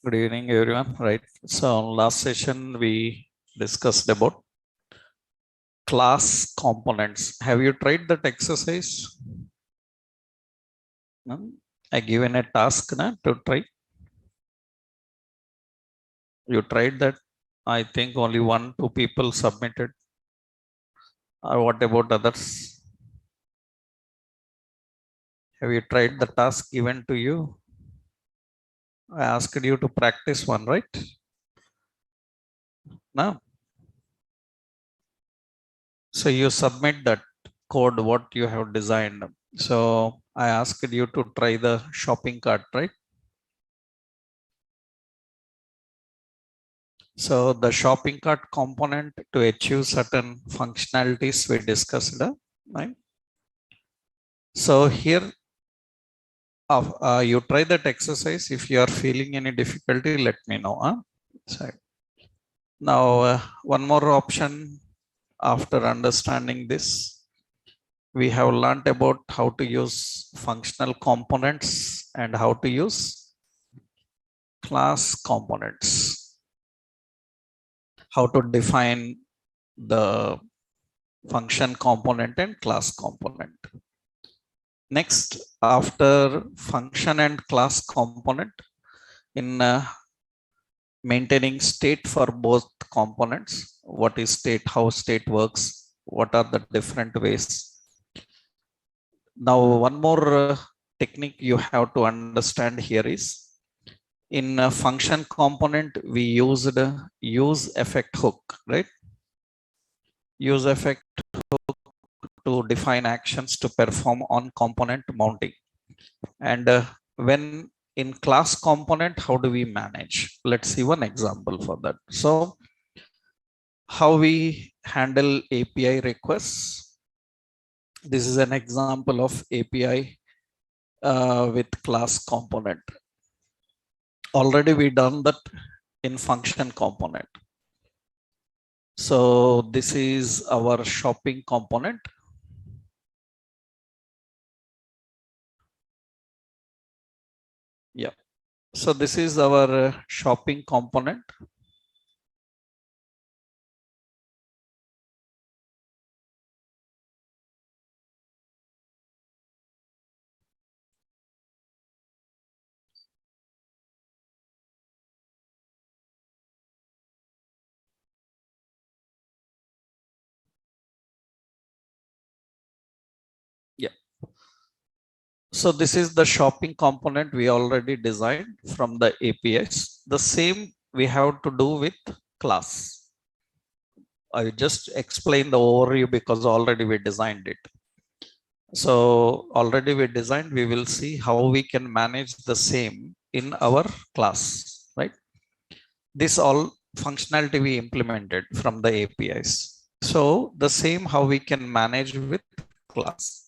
Good evening, everyone. Right. So, last session we discussed about class components. Have you tried that exercise? No? I given a task to try. You tried that? I think only 1-2 people submitted. What about others? Have you tried the task given to you? I asked you to practice one, right? No. So you submit that code what you have designed. So I asked you to try the shopping cart, right? So the shopping cart component to achieve certain functionalities we discussed, right? So here you try that exercise. If you are feeling any difficulty, let me know. So now one more option after understanding this, we have learned about how to use functional components and how to use class components, how to define the function component and class component. Next, after function and class component, in maintaining state for both components, what is state, how state works, what are the different ways. Now, one more technique you have to understand here is, in a function component, we used use effect hook, right? Use effect hook to define actions to perform on component mounting. And when in class component, how do we manage? Let's see one example for that. So how we handle API requests. This is an example of API with class component. Already we done that in function component. So this is our shopping component. Yeah. So this is our shopping component. Yeah. So this is the shopping component we already designed from the APIs. The same we have to do with class. I just explain the overview because already we designed it. So already we designed, we will see how we can manage the same in our class, right? This all functionality we implemented from the APIs. So the same how we can manage with class.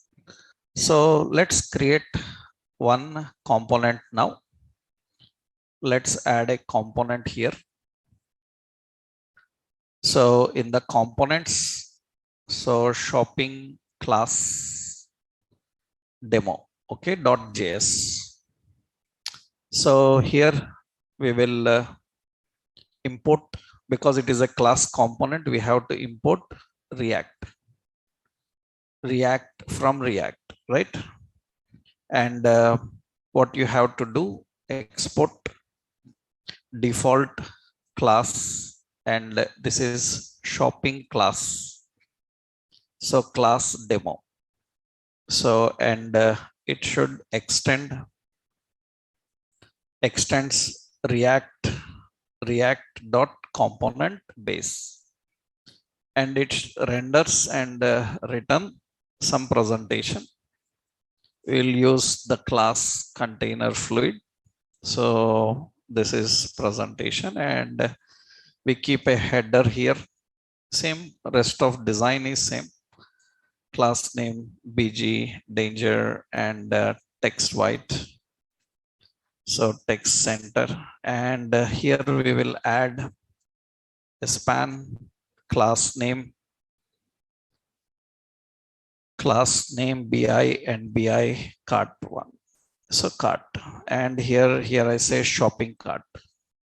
So let's create one component now. Let's add a component here. So in the components, so shopping class demo, okay, .js. So here we will import, because it is a class component, we have to import React from React, right? And what you have to do, export default class, and this is shopping class. So class demo. So, and it should extends react.component base, and it renders and return some presentation. We'll use the class container fluid. So this is presentation, and we keep a header here. Same, rest of design is same. Class name BG danger and text white. So text center, and here we will add a span class name BI and BI cart one. So cart, and here I say shopping cart.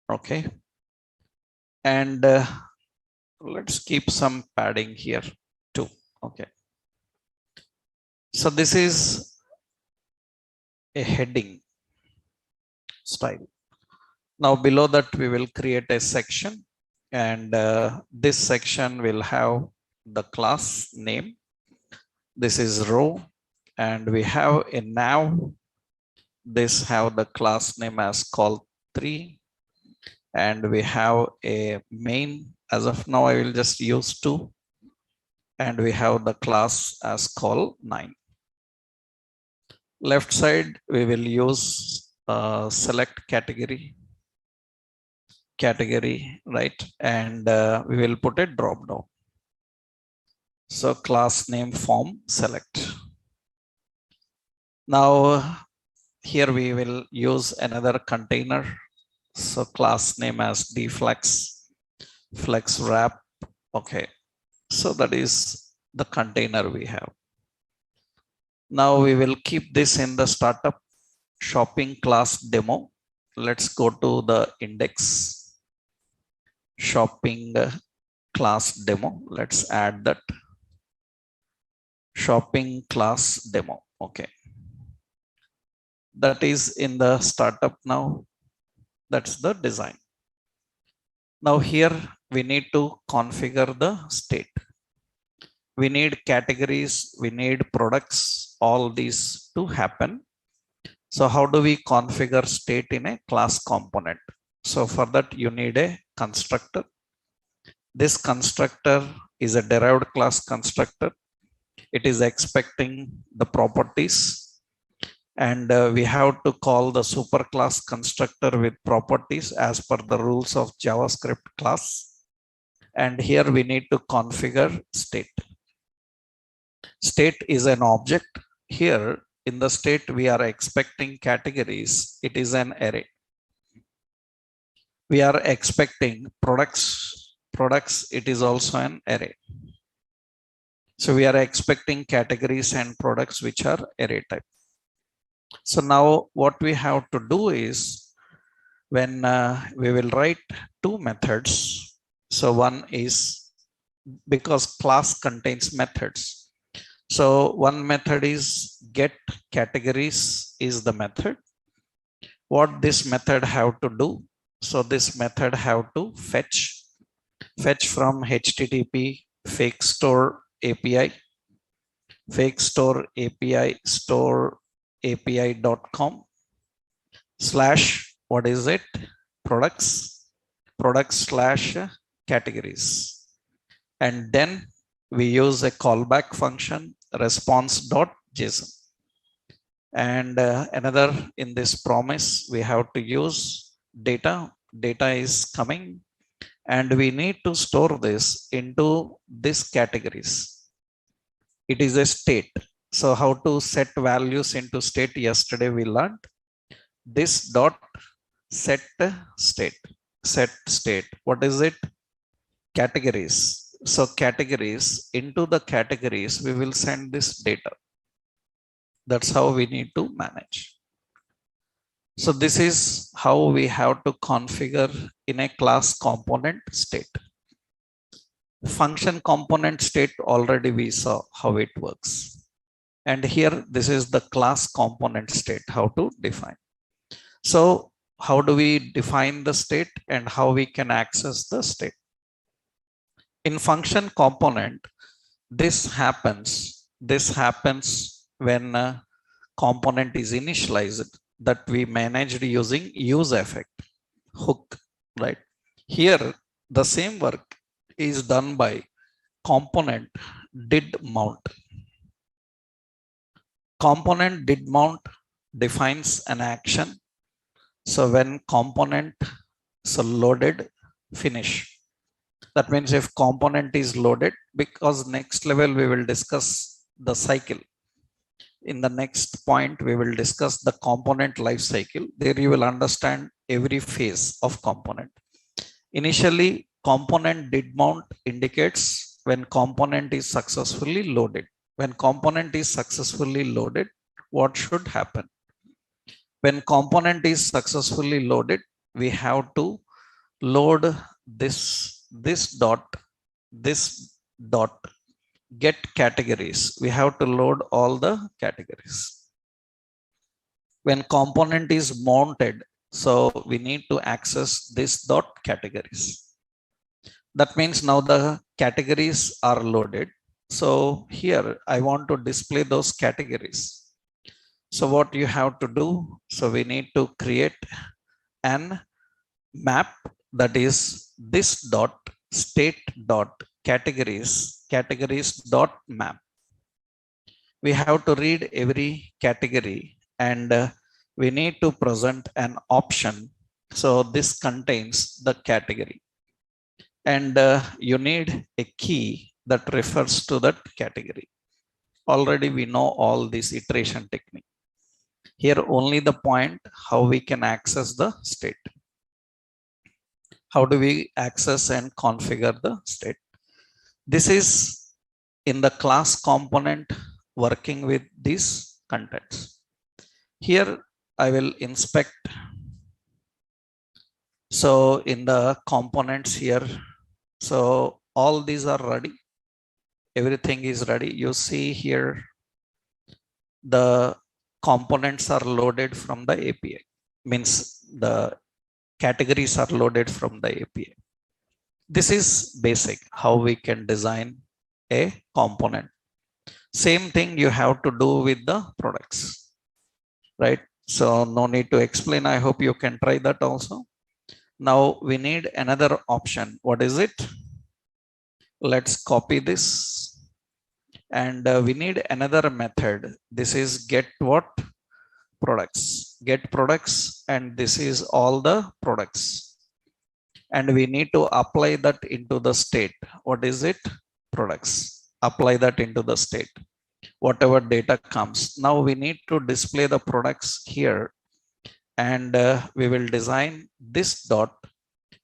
Okay. And let's keep some padding here too. Okay. So this is a heading style. Now below that we will create a section, and this section will have the class name. This is row, and we have a nav. This have the class name as call3, and we have a main. As of now, I will just use 2, and we have the class as call9. Left side, we will use select category, right? And we will put a drop down. So class name form select. Now here we will use another container. So class name as dflex, flex wrap. Okay. So that is the container we have. Now we will keep this in the startup shopping class demo. Let's go to the index shopping class demo. Let's add that shopping class demo. Okay. That is in the startup now. That's the design. Now here we need to configure the state. We need categories, we need products, all these to happen. So how do we configure state in a class component? So for that you need a constructor. This constructor is a derived class constructor. It is expecting the properties, and we have to call the superclass constructor with properties as per the rules of JavaScript class. And here we need to configure state. State is an object. Here in the state we are expecting categories. It is an array. We are expecting products. It is also an array. So we are expecting categories and products which are array type. So now what we have to do is, when we will write 2 methods. So one is, because class contains methods. So one method is get categories is the method. What this method have to do? So this method have to fetch from HTTP fake store API, fake store API store API.com / what is it? Products / categories. And then we use a callback function response.json. And another in this promise, we have to use data. Data is coming, and we need to store this into this categories. It is a state. So how to set values into state? Yesterday we learned this dot set state. Set state. What is it? Categories. So categories, into the categories we will send this data. That's how we need to manage. So this is how we have to configure in a class component state. Function component state, already we saw how it works. And here, this is the class component state, how to define. So how do we define the state and how we can access the state? In function component, this happens when a component is initialized, that we managed using use effect hook, right? Here, the same work is done by component did mount. Component did mount defines an action. So when component loaded, finish. That means if component is loaded, because next level we will discuss the cycle. In the next point, we will discuss the component life cycle. There you will understand every phase of component. Initially, component did mount indicates when component is successfully loaded. When component is successfully loaded, what should happen? When component is successfully loaded, we have to load this dot, this dot, get categories. We have to load all the categories. When component is mounted, so we need to access this dot categories. That means now the categories are loaded. So here I want to display those categories. So what you have to do, so we need to create an map, that is this dot state dot categories dot map. We have to read every category, and we need to present an option. So this contains the category, and you need a key that refers to that category. Already we know all this iteration technique. Here only the point how we can access the state. How do we access and configure the state? This is in the class component working with these contents. Here I will inspect. So in the components here, so all these are ready. Everything is ready. You see here the components are loaded from the API. Means the categories are loaded from the API. This is basic how we can design a component. Same thing you have to do with the products, right? So no need to explain. I hope you can try that also. Now we need another option. What is it? Let's copy this, and we need another method. This is get what? Products. Get products, and this is all the products, and we need to apply that into the state. What is it? Products. Apply that into the state. Whatever data comes, now we need to display the products here, and we will design this dot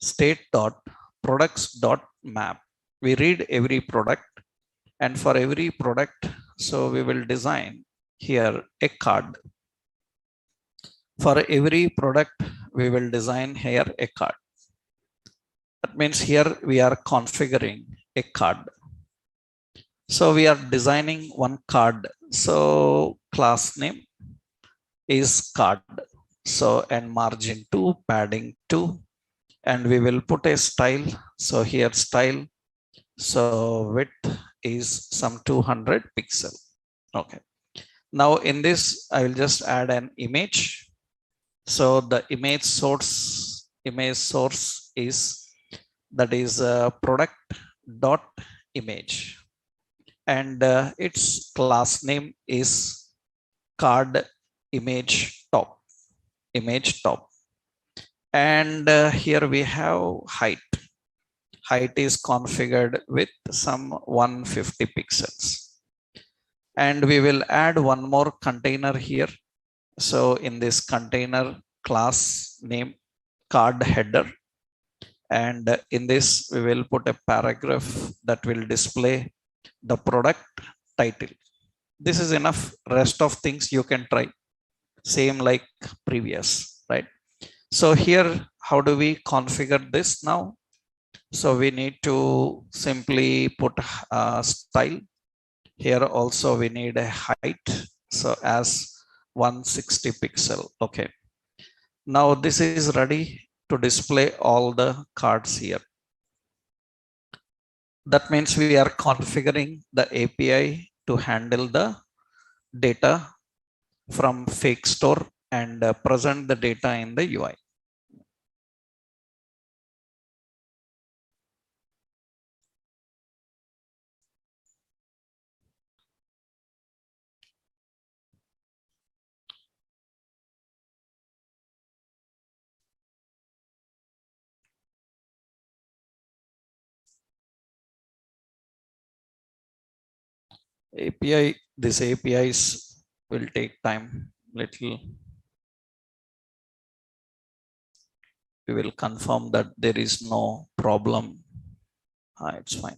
state dot products dot map. We read every product, and for every product, so we will design here a card. For every product, we will design here a card. That means here we are configuring a card. So we are designing one card. So class name is card. So and margin 2, padding 2, and we will put a style. So here style. So width is some 200 pixel. Okay. Now in this, I will just add an image. So the image source is, that is product dot image, and its class name is card image top. And here we have height is configured with some 150 pixels, and we will add one more container here. So in this container, class name card header, and in this we will put a paragraph that will display the product title. This is enough. Rest of things you can try same like previous, right? So here, how do we configure this now? So we need to simply put a style. Here also we need a height, so as 160 pixel. Okay. Now this is ready to display all the cards here. That means we are configuring the API to handle the data from fake store and present the data in the UI. These APIs will take time little. We will confirm that there is no problem. It's fine.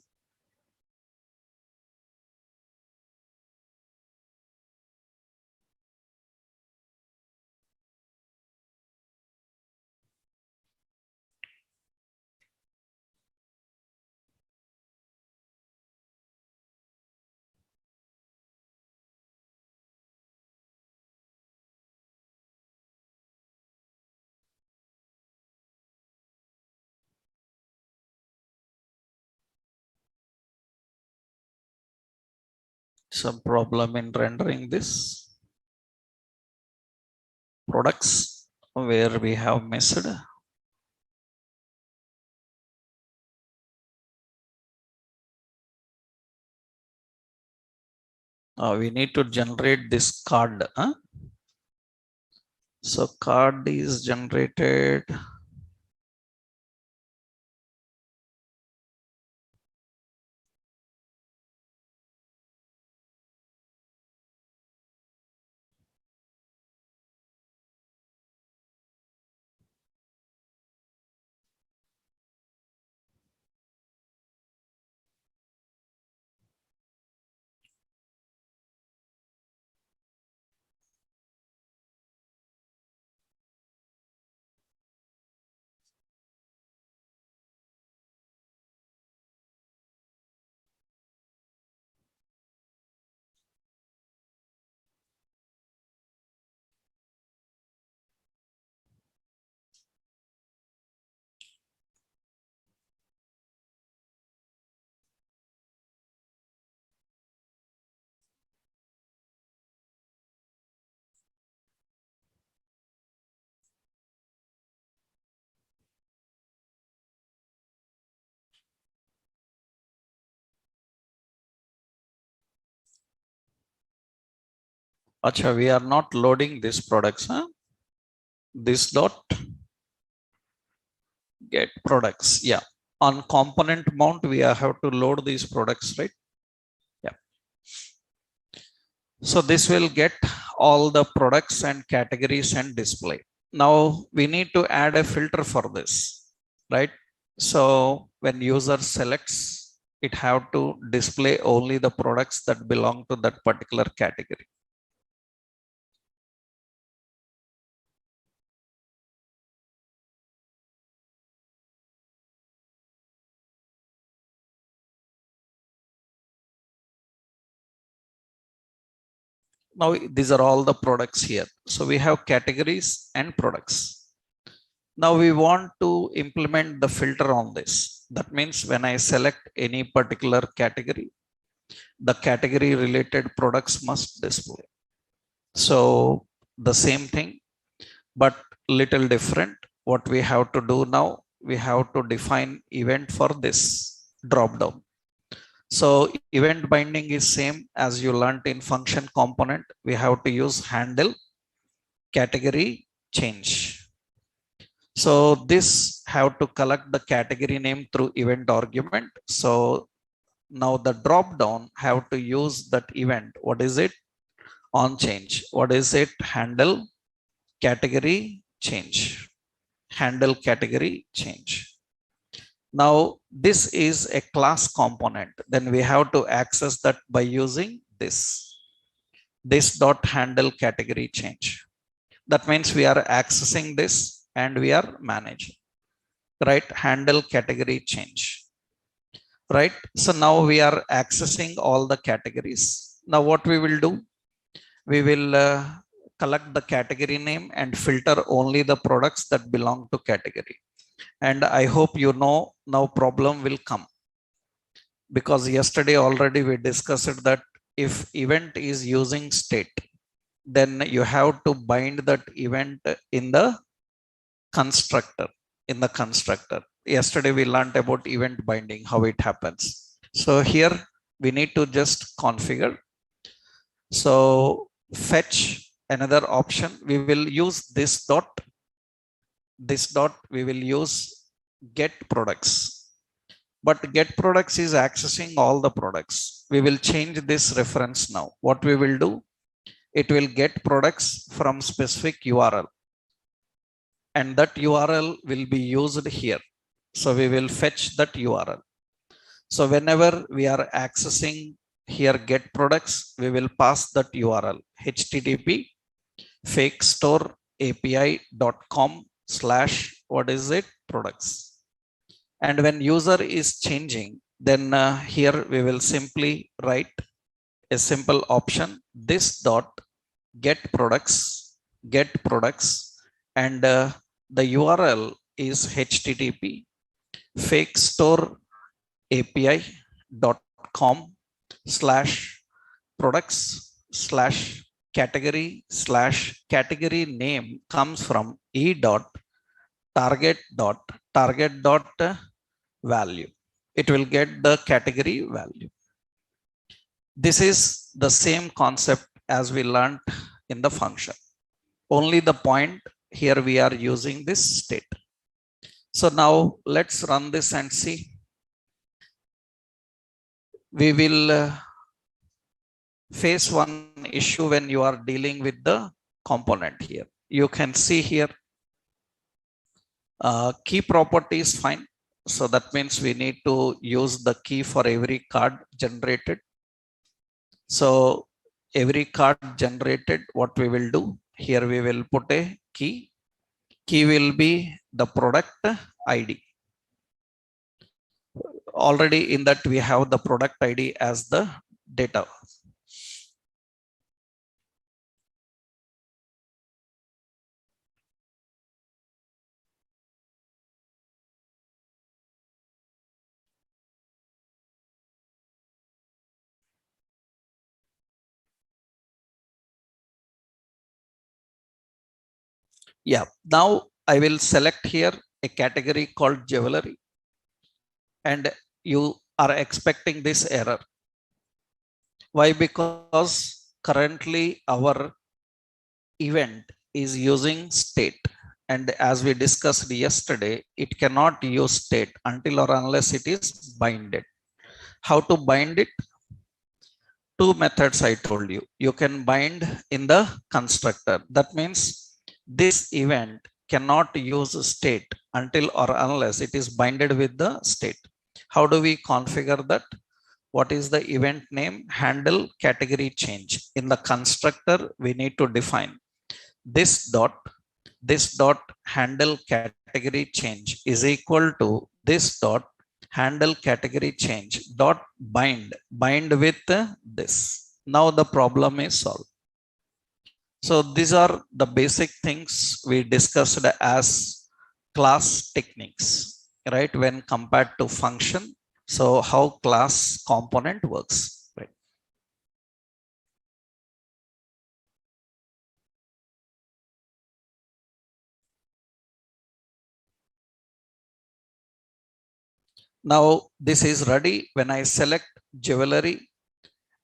some problem in rendering this products where we have missed. We need to generate this card. So card is generated. Acha, we are not loading these products. This dot get products. Yeah. On component mount, we have to load these products, right? Yeah. So this will get all the products and categories and display. Now we need to add a filter for this, right? So when user selects, it have to display only the products that belong to that particular category. Now these are all the products here. So we have categories and products. Now we want to implement the filter on this. That means when I select any particular category, the category related products must display. So the same thing, but little different. What we have to do now, we have to define event for this drop down. So event binding is same as you learned in function component. We have to use handle category change. So this have to collect the category name through event argument. So now the drop down have to use that event. What is it? On change. What is it? Handle category change. Handle category change. Now this is a class component. Then we have to access that by using this dot handle category change. That means we are accessing this and we are managing, right? Handle category change, right? So now we are accessing all the categories. Now what we will do, we will collect the category name and filter only the products that belong to category. And I hope you know now problem will come, because yesterday already we discussed that if event is using state, then you have to bind that event in the constructor. Yesterday we learned about event binding, how it happens. So here we need to just configure. So fetch another option. We will use this dot. We will use get products. But get products is accessing all the products. We will change this reference now. What we will do, it will get products from specific URL. And that URL will be used here. So we will fetch that URL. So whenever we are accessing here get products, we will pass that URL, http fakestore.api.com/ what is it? Products. And when user is changing, then here we will simply write a simple option, this dot get products, and the URL is http fakestore.api.com/ products slash category slash category name comes from e dot target dot value. It will get the category value. This is the same concept as we learned in the function. Only the point here we are using this state. So now let's run this and see. We will face one issue when you are dealing with the component here. You can see here key property is fine. So that means we need to use the key for every card generated. So every card generated, what we will do here, we will put a key. Key will be the product ID. Already in that we have the product ID as the data. Yeah, now I will select here a category called jewelry, and you are expecting this error. Why? Because currently our event is using state, and as we discussed yesterday, it cannot use state until or unless it is binded. How to bind it? Two methods I told you. You can bind in the constructor. That means this event cannot use state until or unless it is binded with the state. How do we configure that? What is the event name? Handle category change. In the constructor, we need to define this dot handle category change is equal to this dot handle category change dot bind with this. Now the problem is solved. So these are the basic things we discussed as class techniques, right? When compared to function. So how class component works, right? Now this is ready. When I select jewelry,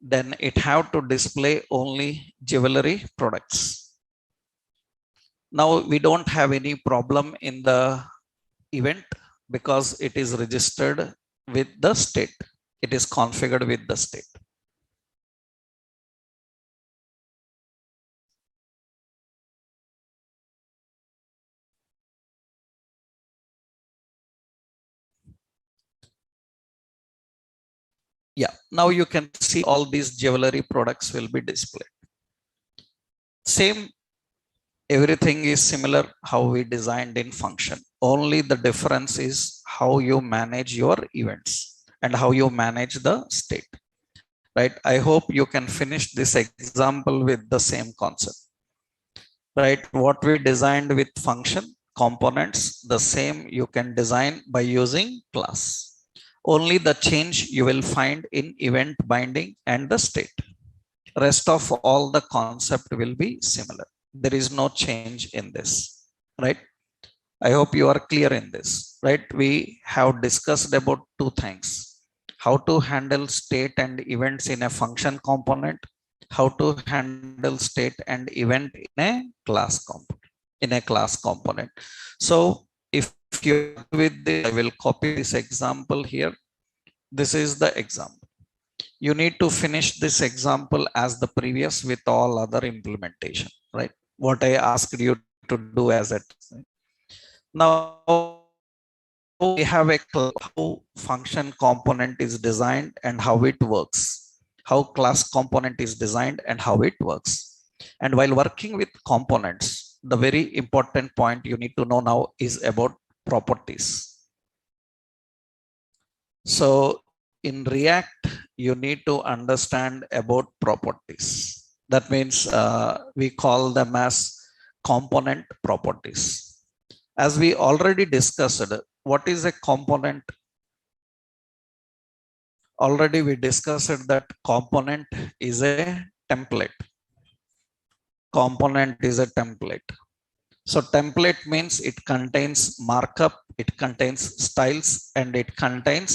then it have to display only jewelry products. Now we don't have any problem in the event because it is registered with the state. It is configured with the state. Yeah, now you can see all these jewelry products will be displayed. Same, everything is similar how we designed in function. Only the difference is how you manage your events and how you manage the state, right? I hope you can finish this example with the same concept, right? What we designed with function components, the same you can design by using class. Only the change you will find in event binding and the state. Rest of all the concept will be similar. There is no change in this, right? I hope you are clear in this, right? We have discussed about two things: how to handle state and events in a function component, how to handle state and event in a class component. So if you are with this, I will copy this example here. This is the example. You need to finish this example as the previous with all other implementation, right? What I asked you to do as it. Now we have a how function component is designed and how it works, how class component is designed and how it works. And while working with components, the very important point you need to know now is about properties. So in React, you need to understand about properties. That means we call them as component properties. As we already discussed, what is a component Already we discussed that component is a template. Component is a template. So template means it contains markup, it contains styles, and it contains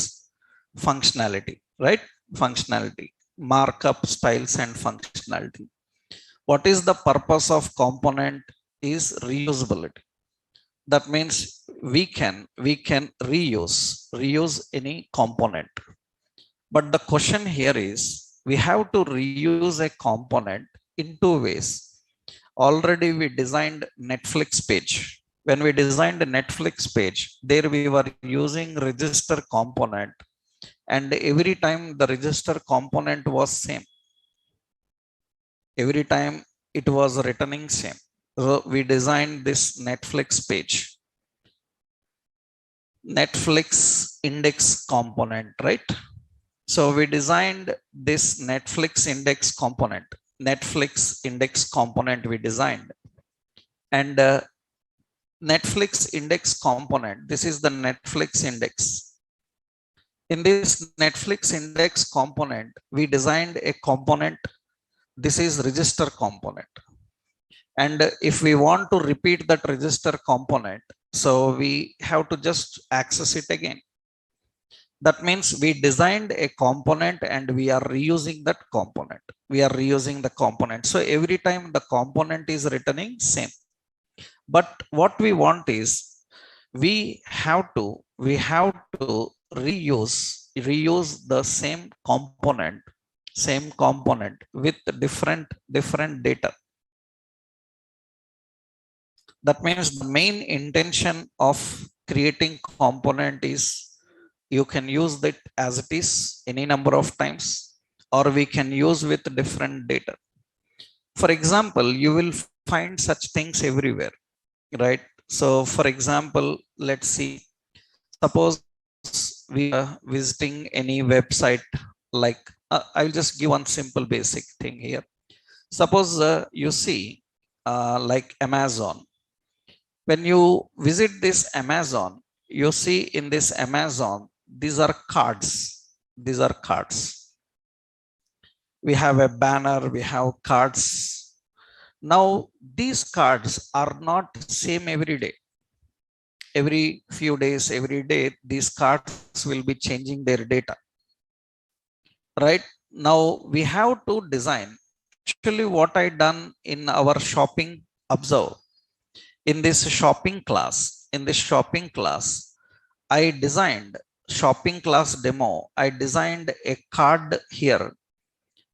functionality, right? Functionality, markup, styles, and functionality. What is the purpose of component is reusability. That means we can reuse any component. But the question here is we have to reuse a component in two ways. Already we designed Netflix page. When we designed the Netflix page, there we were using register component, and every time the register component was same. Every time it was returning same. So we designed this Netflix page. Netflix index component, right? So we designed this Netflix index component. Netflix index component we designed. And Netflix index component, this is the Netflix index. In this Netflix index component, we designed a component. This is register component. And if we want to repeat that register component, so we have to just access it again. That means we designed a component and we are reusing that component. We are reusing the component. So every time the component is returning same. But what we want is we have to reuse the same component with different data. That means the main intention of creating component is you can use it as it is any number of times, or we can use with different data. For example, you will find such things everywhere, right? So for example, let's see, suppose we are visiting any website, like I'll just give one simple basic thing here. Suppose you see like Amazon. When you visit this Amazon, you see in this Amazon, these are cards. These are cards. We have a banner, we have cards. Now, these cards are not same every day. Every few days, every day, these cards will be changing their data. Right? Now, we have to design. Actually, what I done in our shopping observe. In this shopping class, I designed shopping class demo. I designed a card here.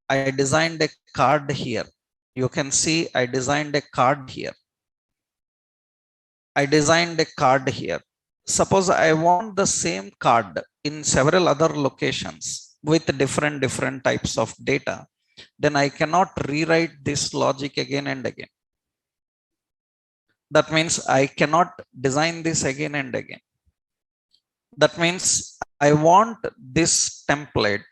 I designed a card here. You can see I designed a card here. I designed a card here. Suppose I want the same card in several other locations with different types of data, then I cannot rewrite this logic again and again. That means I cannot design this again and again. That means I want this template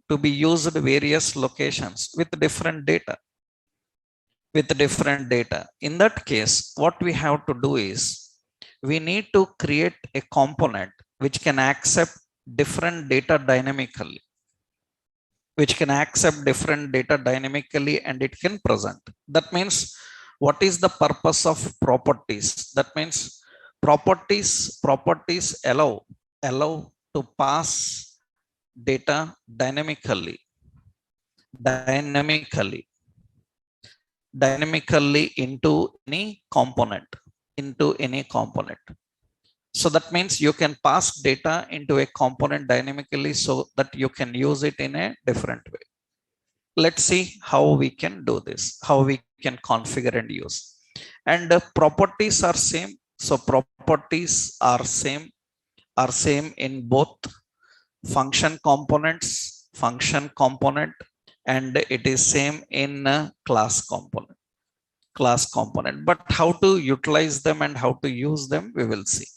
to be used in various locations with different data. In that case, what we have to do is we need to create a component which can accept different data dynamically. And it can present. That means what is the purpose of properties? That means properties allow to pass data dynamically into any component. So that means you can pass data into a component dynamically so that you can use it in a different way. Let's see how we can do this, how we can configure and use. And properties are same. So properties are same in both function component, and it is same in class component. But how to utilize them and how to use them, we will see.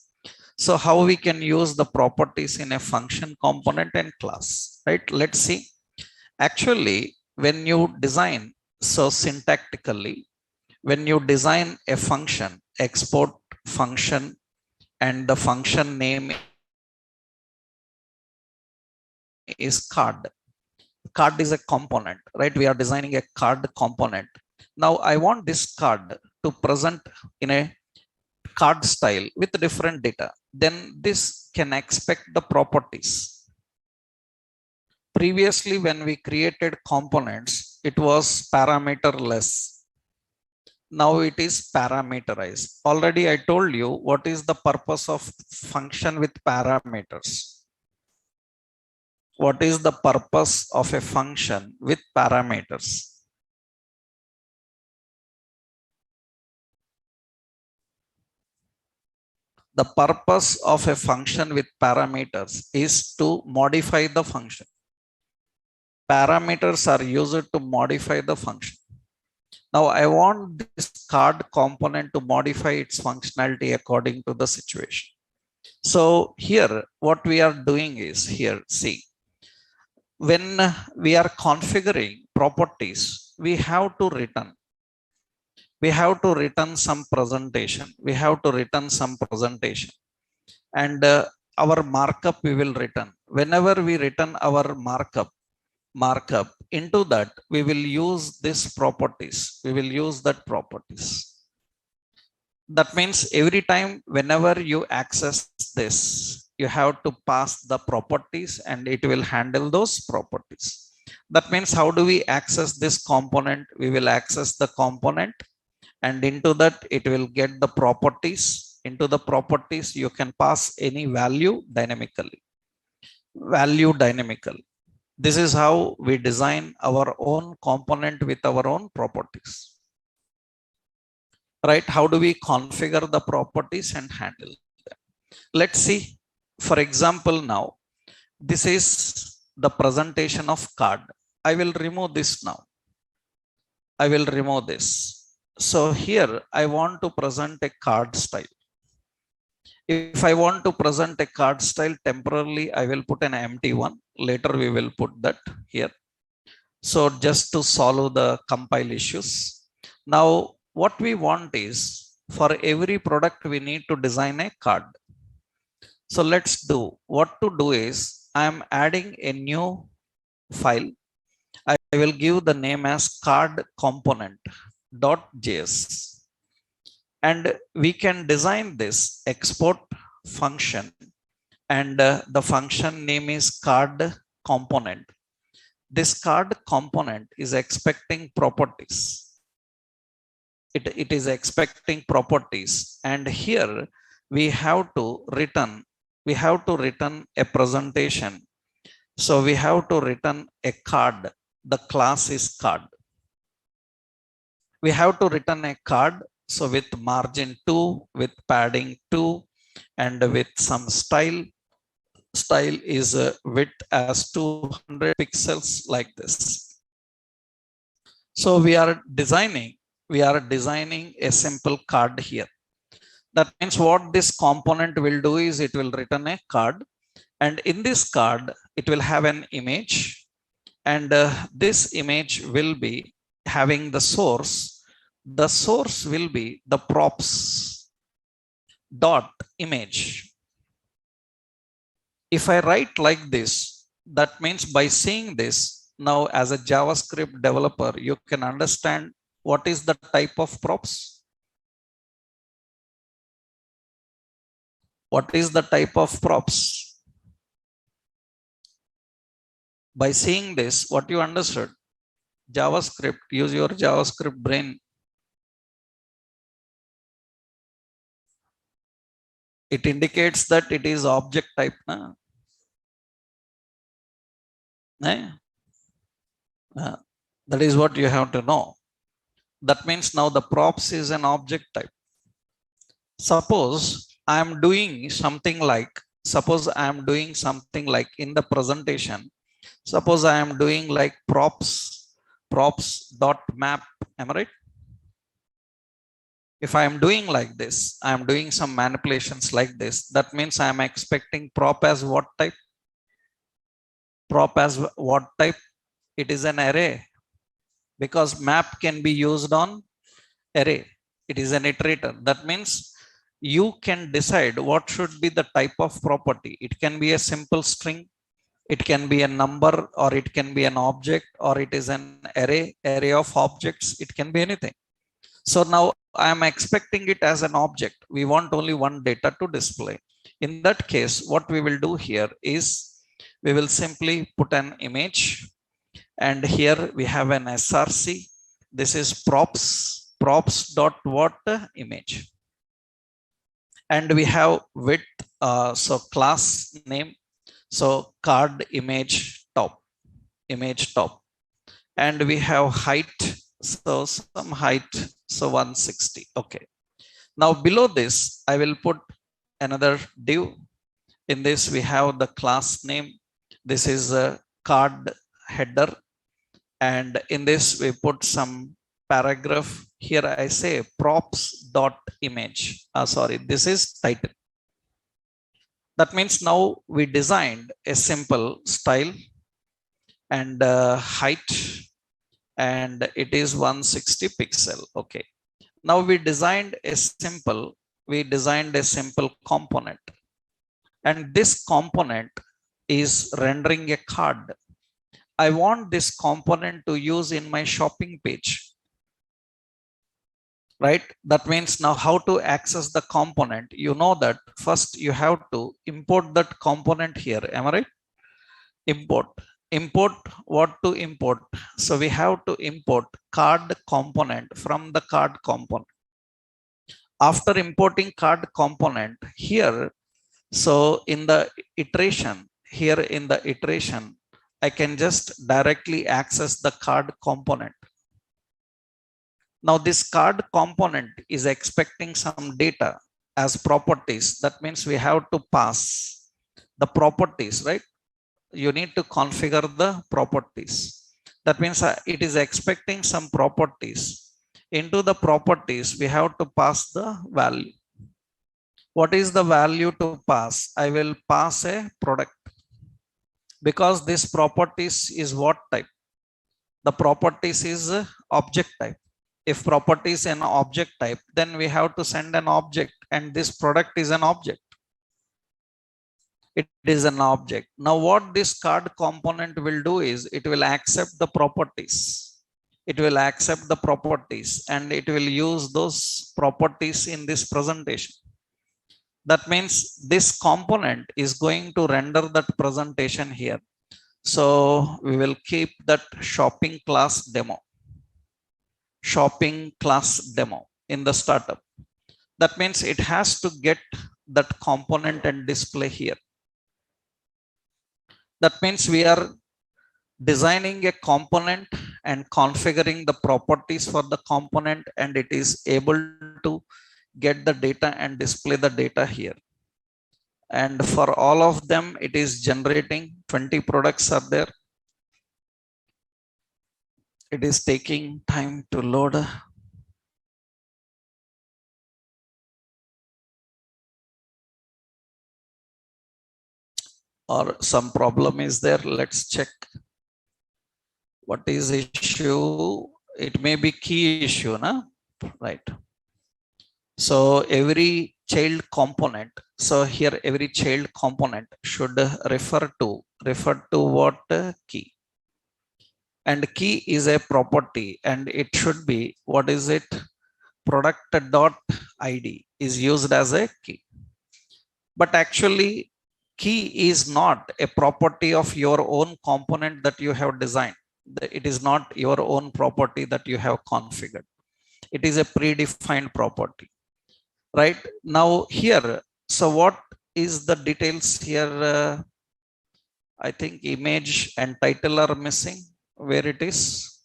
So how we can use the properties in a function component and class, right? Let's see. Actually, when you design, so syntactically, when you design a function, export function, and the function name is card. Card is a component, right? We are designing a card component. Now I want this card to present in a card style with different data. Then this can expect the properties. Previously, when we created components, it was parameterless. Now it is parameterized. Already I told you what is the purpose of function with parameters. What is the purpose of a function with parameters? The purpose of a function with parameters is to modify the function. Parameters are used to modify the function. Now I want this card component to modify its functionality according to the situation. So here what we are doing is here, see, when we are configuring properties, we have to return some presentation. We have to return some presentation, and our markup we will return. Whenever we return our markup into that, we will use this properties. We will use that properties. That means every time whenever you access this, you have to pass the properties and it will handle those properties. That means how do we access this component? We will access the component, and into that it will get the properties. Into the properties you can pass any value dynamically. This is how we design our own component with our own properties. Right? How do we configure the properties and handle them? Let's see. For example, now this is the presentation of card. I will remove this now. I will remove this. So here I want to present a card style. If I want to present a card style temporarily, I will put an empty one. Later we will put that here. So just to solve the compile issues. Now what we want is, for every product we need to design a card. So let's do. What to do is, I am adding a new file. I will give the name as card component.js. And we can design this export function, and the function name is card component. This card component is expecting properties. It is expecting properties, and here we have to return a presentation. So we have to return a card. The class is card. We have to return a card. So with margin 2, with padding 2, and with some style is width as 200 pixels, like this. So we are designing a simple card here. That means what this component will do is, it will return a card, and in this card it will have an image, and this image will be having the source. The source will be the props dot image. If I write like this, that means by seeing this, now as a JavaScript developer, you can understand what is the type of props. What is the type of props? By seeing this, what you understood? JavaScript, use your JavaScript brain. It indicates that it is object type. That is what you have to know. That means now the props is an object type. Suppose I am doing something like in the presentation. Suppose I am doing like props dot map. Am I right? If I am doing like this, I am doing some manipulations like this. That means I am expecting prop as what type? Prop as what type? It is an array, because map can be used on array. It is an iterator. That means you can decide what should be the type of property. It can be a simple string. It can be a number, or it can be an object, or it is an array of objects. It can be anything. So now I am expecting it as an object. We want only one data to display. In that case, what we will do here is we will simply put an image, and here we have an src. This is props dot what image, and we have width, so class name, so card image top, and we have height, so some height, so 160. Okay, now below this I will put another div. In this we have the class name. This is a card header, and in this we put some paragraph. Here I say props dot image. Sorry, this is title. That means now we designed a simple style and height, and it is 160 pixel. Okay, now we designed a simple component, and this component is rendering a card. I want this component to use in my shopping page, right? That means now how to access the component. You know that first you have to import that component here. Am I right? Import what to import? So we have to import card component from the card component. After importing card component here, so in the iteration, I can just directly access the card component. Now this card component is expecting some data as properties. That means we have to pass the properties, right? You need to configure the properties. That means it is expecting some properties. Into the properties, we have to pass the value. What is the value to pass? I will pass a product, because this properties is what type? The properties is object type. If property is an object type, then we have to send an object, and this product is an object. It is an object. Now what this card component will do is it will accept the properties. It will accept the properties, and it will use those properties in this presentation. That means this component is going to render that presentation here. So we will keep that shopping class demo in the startup. That means it has to get that component and display here. That means we are designing a component and configuring the properties for the component, and it is able to get the data and display the data here. And for all of them, it is generating 20 products are there. It is taking time to load. Or some problem is there. Let's check. What is the issue? It may be key issue, na? Right. So every child component. So here every child component should refer to what key? And key is a property, and it should be, what is it? Product dot id is used as a key. But actually key is not a property of your own component that you have designed. It is not your own property that you have configured. It is a predefined property, right? Now here, so what is the details here? I think image and title are missing. Where it is?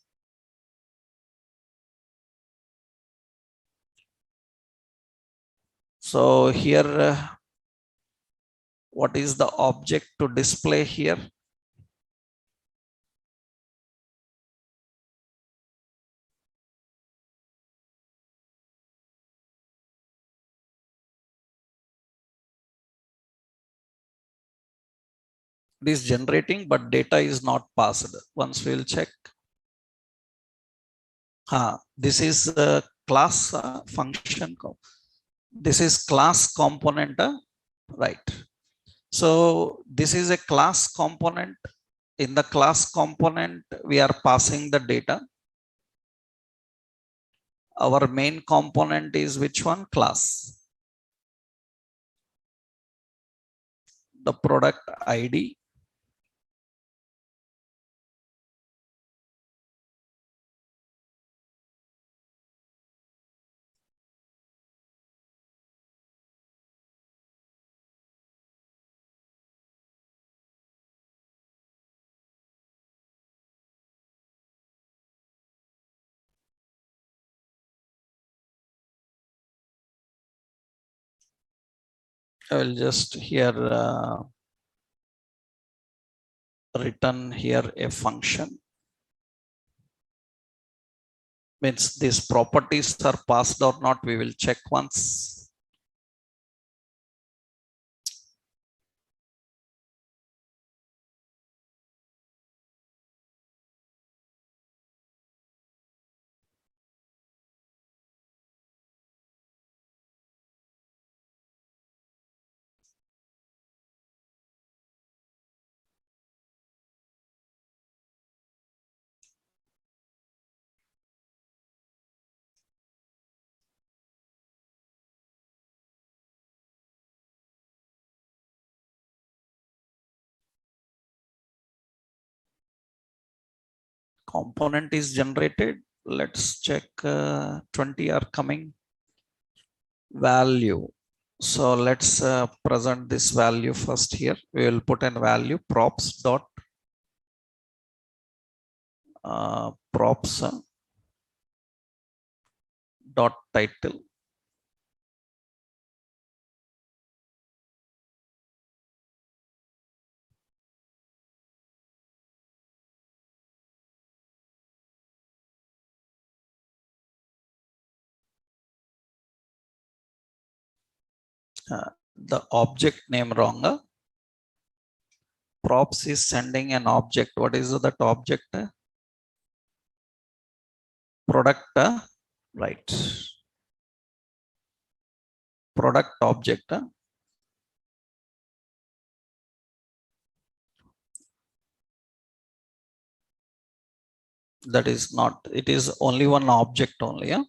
So here, what is the object to display here? It is generating, but data is not passed. Once we'll check. This is a class function. This is class component, right? So this is a class component. In the class component, we are passing the data. Our main component is which one? Class. The product ID. I will just here return here a function. Means these properties are passed or not, we will check once. Component is generated. Let's check 20 are coming. Value. So let's present this value first here. We will put in value props dot props dot title. The object name wrong. Props is sending an object. What is that object? Product, right? Product object. That is not. It is only one object only. Yeah?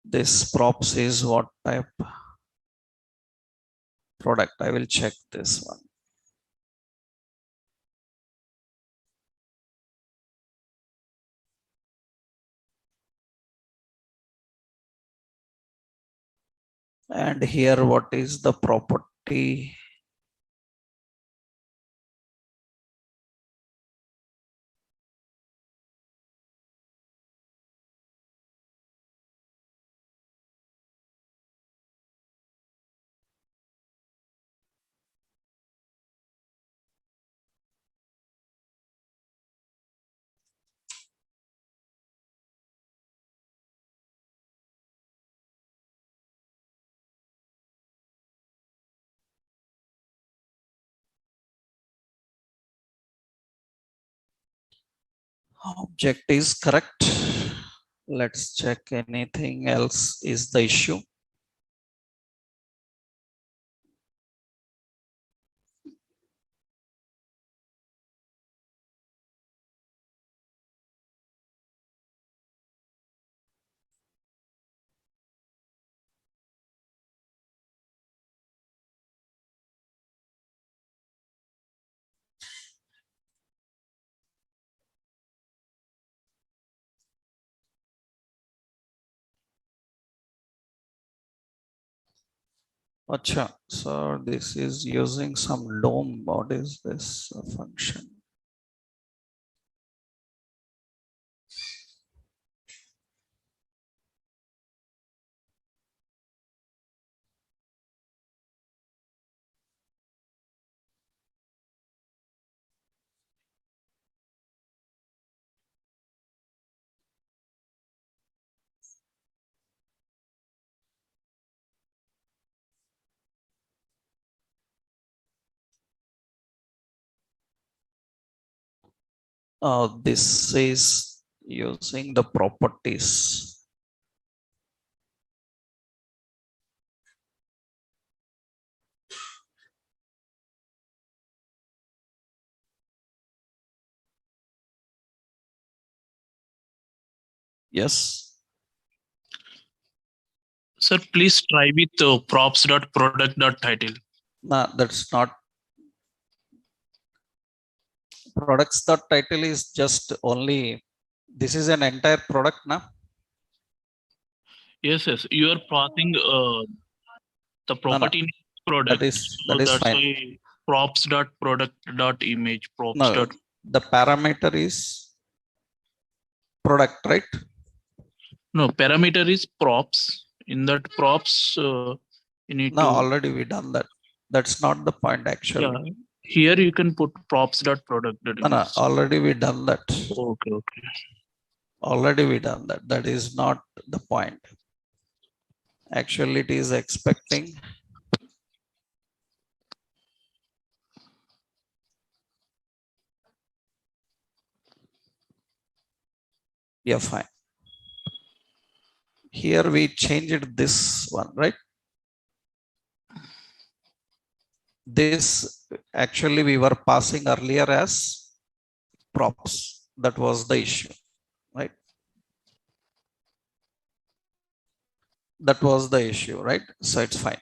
This props is what type? Product. I will check this one. And here, what is the property? Object is correct. Let's check anything else is the issue. Acha, so this is using some DOM. What is this function? This is using the properties. Yes. Sir, please try with props.product.title. No, that's not. Products dot title is just only, this is an entire product now. Yes, yes. You are passing the No, property name product. that So is that's fine. why props.product.image props. No, the parameter is product, right? No, parameter is props. In that props, you need No, to. already we done that. That's not the point actually. Yeah. Here you can put props.product.image. No, already we done that. Okay, okay. Already we done that. That is not the point. Actually, it is expecting. Yeah, fine. Here we changed this one, right? This actually we were passing earlier as props. That was the issue, right? That was the issue, right? So it's fine.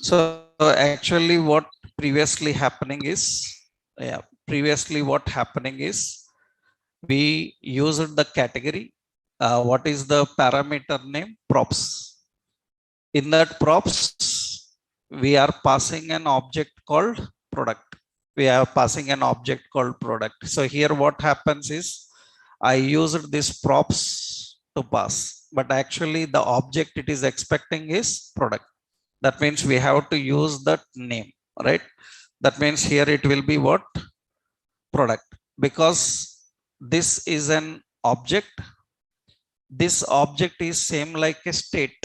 So actually what previously happening is, what happening is we used the category. What is the parameter name? Props. In that props, we are passing an object called product. We are passing an object called product. So here what happens is I used this props to pass, but actually the object it is expecting is product. That means we have to use that name, right? That means here it will be what? Product. Because this is an object. This object is same like a state.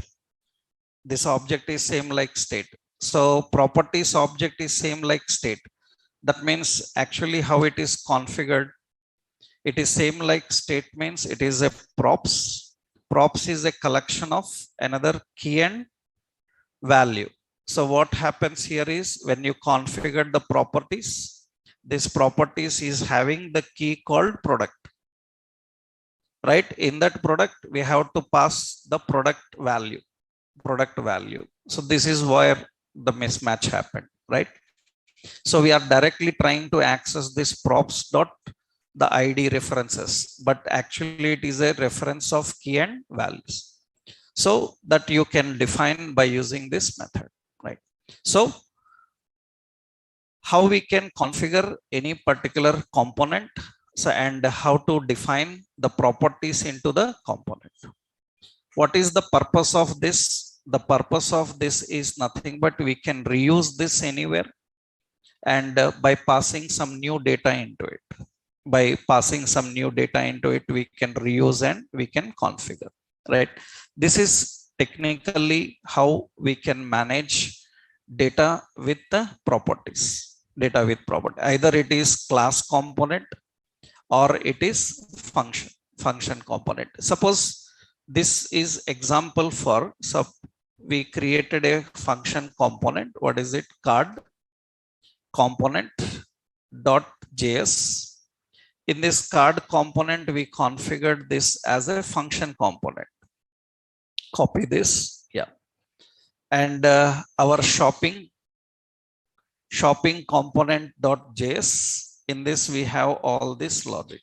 This object is same like state. So properties object is same like state. That means actually how it is configured. It is same like state means it is a props. Props is a collection of another key and value. So what happens here is when you configure the properties, this properties is having the key called product. Right? In that product, we have to pass the product value. So this is where the mismatch happened, right? So we are directly trying to access this props dot the ID references, but actually it is a reference of key and values. So that you can define by using this method, right? So how we can configure any particular component, so and how to define the properties into the component. What is the purpose of this? The purpose of this is nothing but we can reuse this anywhere, and by passing some new data into it. By passing some new data into it, we can reuse and we can configure, right? This is technically how we can manage data with the properties. Data with property. Either it is class component or it is function component. Suppose this is example for, so we created a function component. What is it? Card component dot JS. In this card component, we configured this as a function component. Copy this, yeah. And our shopping component dot JS. In this, we have all this logic.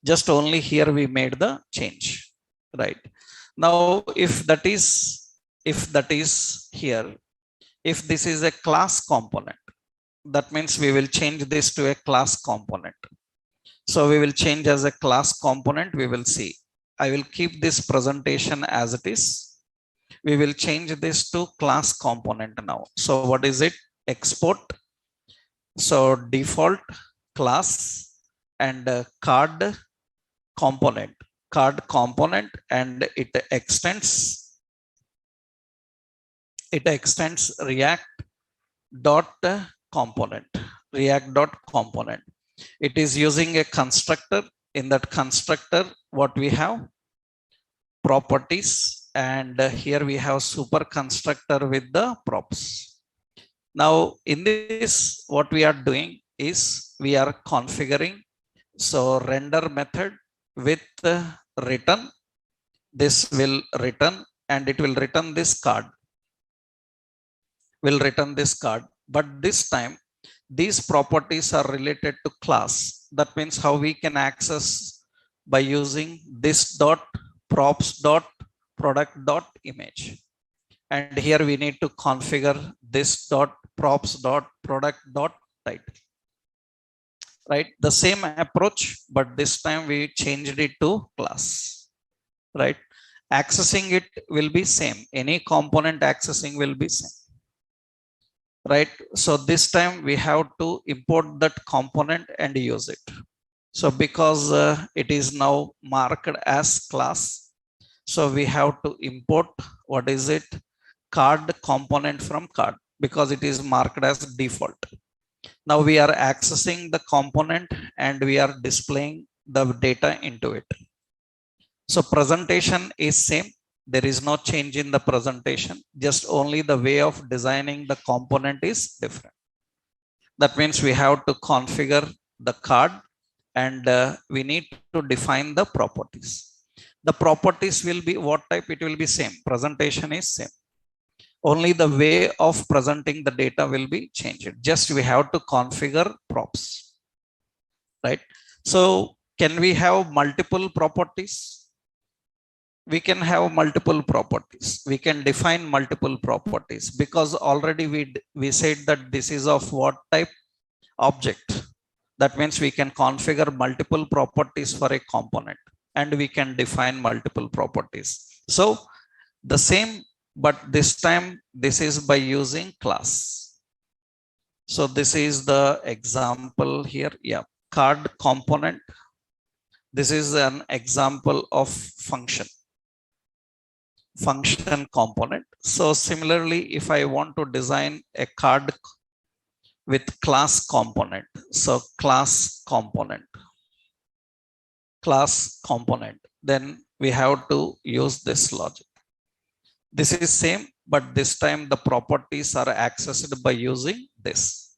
Just only here we made the change, right? Now, if that is here, if this is a class component, that means we will change this to a class component. So we will change as a class component. We will see. I will keep this presentation as it is. We will change this to class component now. So what is it? Export. So default class and card component, and it extends React dot component. It is using a constructor in that constructor, what we have? Properties, and here we have super constructor with the props. Now in this, what we are doing is we are configuring. So render method with return, this will return, and it will return this card, but this time these properties are related to class. That means how we can access by using this dot props dot product dot image, and here we need to configure this dot props dot product dot title, right? The same approach, but this time we changed it to class, right? Accessing it will be same, any component accessing will be same, right? So this time we have to import that component and use it. So because it is now marked as class, so we have to import, what is it? Card component from card, because it is marked as default. Now we are accessing the component and we are displaying the data into it. So presentation is same. There is no change in the presentation, just only the way of designing the component is different. That means we have to configure the card, and we need to define the properties. The properties will be what type? It will be same. Presentation is same. Only the way of presenting the data will be changed. Just we have to configure props, right? So can we have multiple properties? We can have multiple properties. We can define multiple properties, because already we said that this is of what type? Object. That means we can configure multiple properties for a component, and we can define multiple properties. So the same, but this time this is by using class. So this is the example here. Yeah, card component. This is an example of function component. So similarly, if I want to design a card with class component, so class component, then we have to use this logic. This is same, but this time the properties are accessed by using this,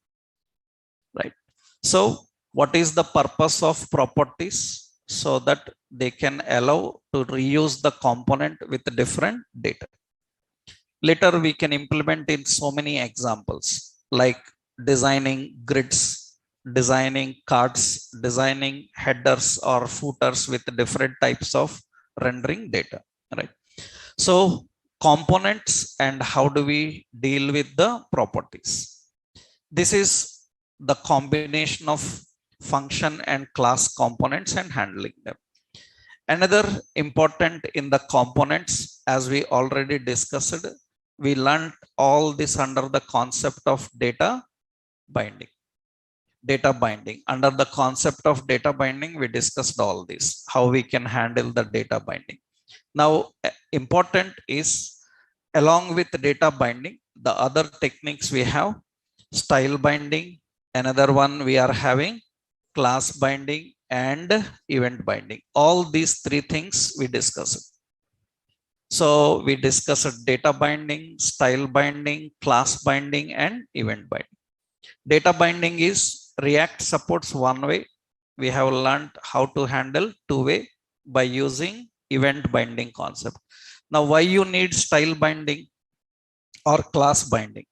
right? So what is the purpose of properties? So that they can allow to reuse the component with different data. Later we can implement in so many examples, like designing grids, designing cards, designing headers or footers with different types of rendering data, right? So components and how do we deal with the properties? This is the combination of function and class components and handling them. Another important in the components, as we already discussed, we learned all this under the concept of data binding. Under the concept of data binding, we discussed all this, how we can handle the data binding. Now important is, along with data binding, the other techniques we have style binding. Another one we are having class binding and event binding. All these three things we discussed. So we discussed data binding, style binding, class binding, and event binding. Data binding is React supports one way. We have learned how to handle two-way by using event binding concept. Now, why you need style binding or class binding?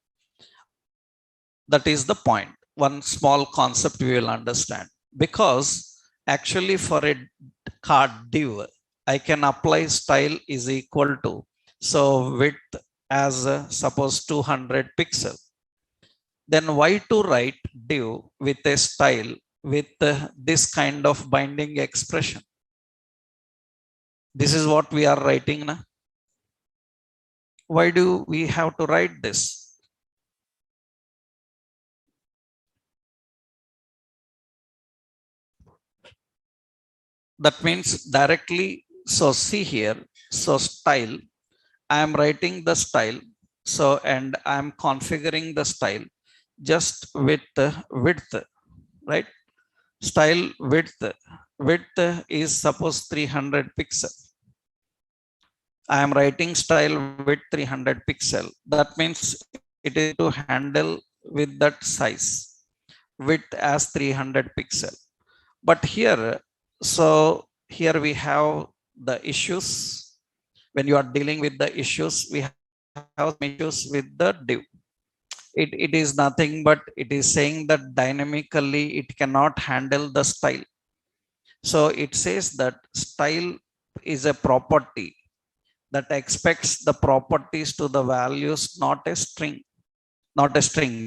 That is the point. One small concept we will understand. Because actually for a card div, I can apply style is equal to, so width as suppose 200 pixel. Then why to write div with a style with this kind of binding expression? This is what we are writing now. Why do we have to write this? That means directly, so see here, so style, I am writing the style, so and I am configuring the style just with width, right? Style width is suppose 300 pixel. I am writing style width 300 pixel. That means it is to handle with that size, width as 300 pixel. But here, so here we have the issues. When you are dealing with the issues, we have some issues with the div. It is nothing but it is saying that dynamically it cannot handle the style. So it says that style is a property that expects the properties to the values, not a string,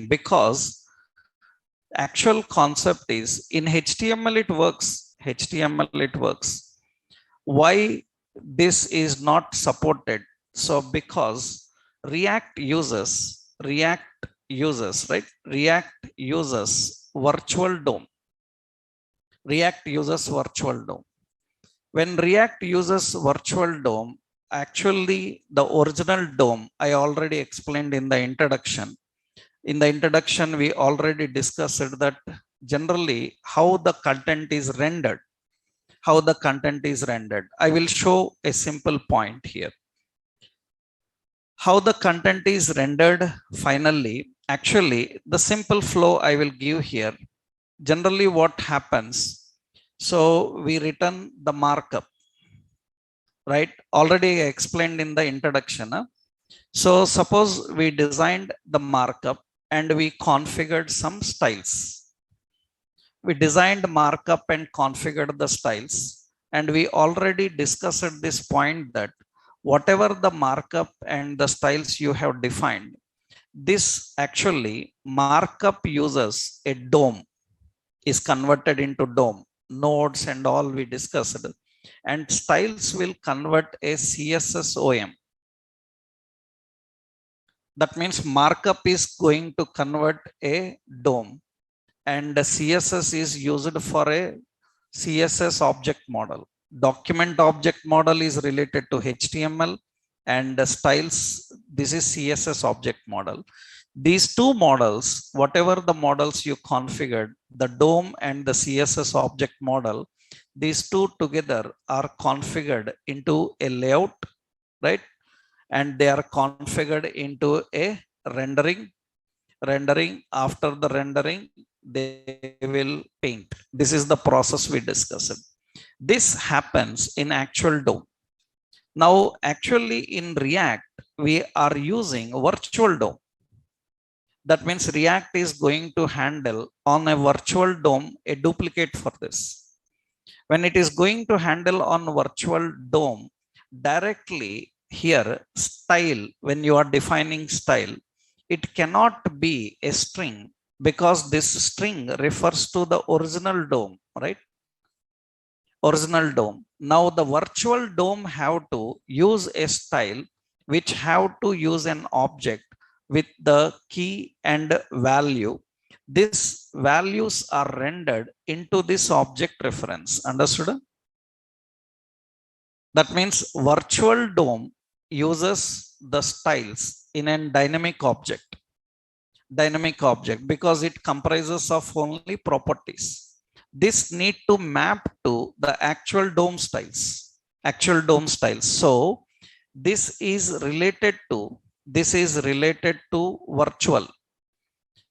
because actual concept is in HTML it works. HTML it works. Why this is not supported? So because React uses right? React uses virtual DOM. React uses virtual DOM. When React uses virtual DOM, actually the original DOM I already explained in the introduction. In the introduction, we already discussed that generally how the content is rendered. How the content is rendered. I will show a simple point here. How the content is rendered finally. Actually, the simple flow I will give here. Generally, what happens? So we return the markup, right? Already explained in the introduction. So suppose we designed the markup and we configured some styles. We designed markup and configured the styles. And we already discussed at this point that whatever the markup and the styles you have defined, this actually markup uses a DOM, is converted into DOM, nodes and all we discussed. And styles will convert a CSS OM. That means markup is going to convert a DOM and the CSS is used for a CSS object model. Document object model is related to HTML and the styles, this is CSS object model. These two models, whatever the models you configured, the DOM and the CSS object model, these two together are configured into a layout, right? And they are configured into a rendering. After the rendering, they will paint. This is the process we discussed. This happens in actual DOM. Now, actually in React, we are using virtual DOM. That means React is going to handle on a virtual DOM a duplicate for this. When it is going to handle on virtual DOM directly here, style, when you are defining style, it cannot be a string because this string refers to the original DOM, right? Original DOM. Now the virtual DOM have to use a style which have to use an object with the key and value. These values are rendered into this object reference. Understood? That means virtual DOM uses the styles in a dynamic object. Dynamic object because it comprises of only properties. This need to map to the actual DOM styles. Actual DOM styles. So this is related to virtual